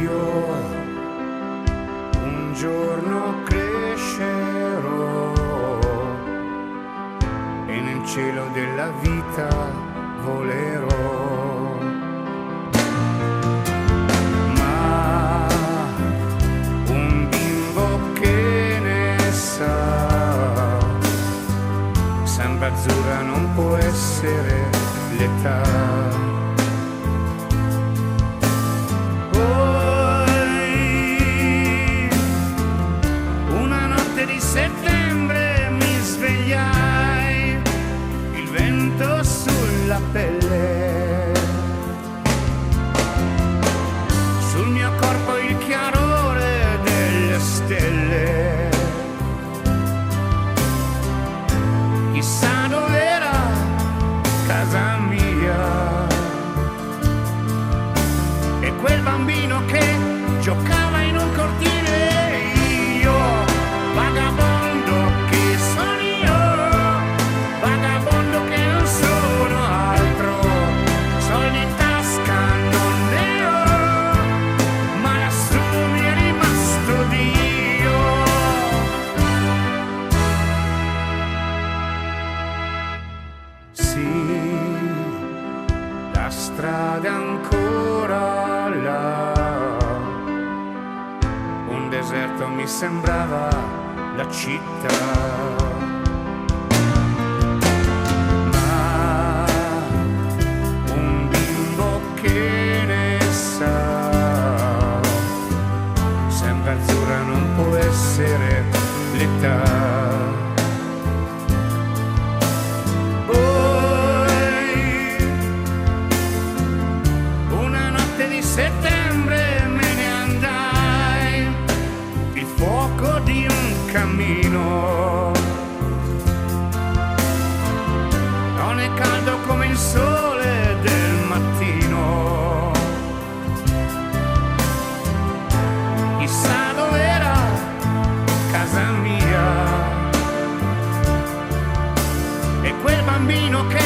io un giorno crescerò e nel cielo della vita volerò. Ma un bimbo che ne sa, samba azzurra non può essere l'età. Di settembre mi svegliai, il vento sulla pelle, sul mio corpo il chiarore delle stelle. Chissà dov'era casa mia e quel bambino che giocava in un cortile. Vagabondo che sono io, vagabondo che non sono altro, soldi in tasca non ne ho, ma lassù mi è rimasto Dio. Sì, la strada è ancora là, un deserto mi sembrava la città, ma un bimbo che ne sa, sempre azzurra non può essere l'età. Poi una notte di settembre me ne andai, il fuoco di un cammino non è caldo come il sole del mattino. Chissà dov'era casa mia e quel bambino che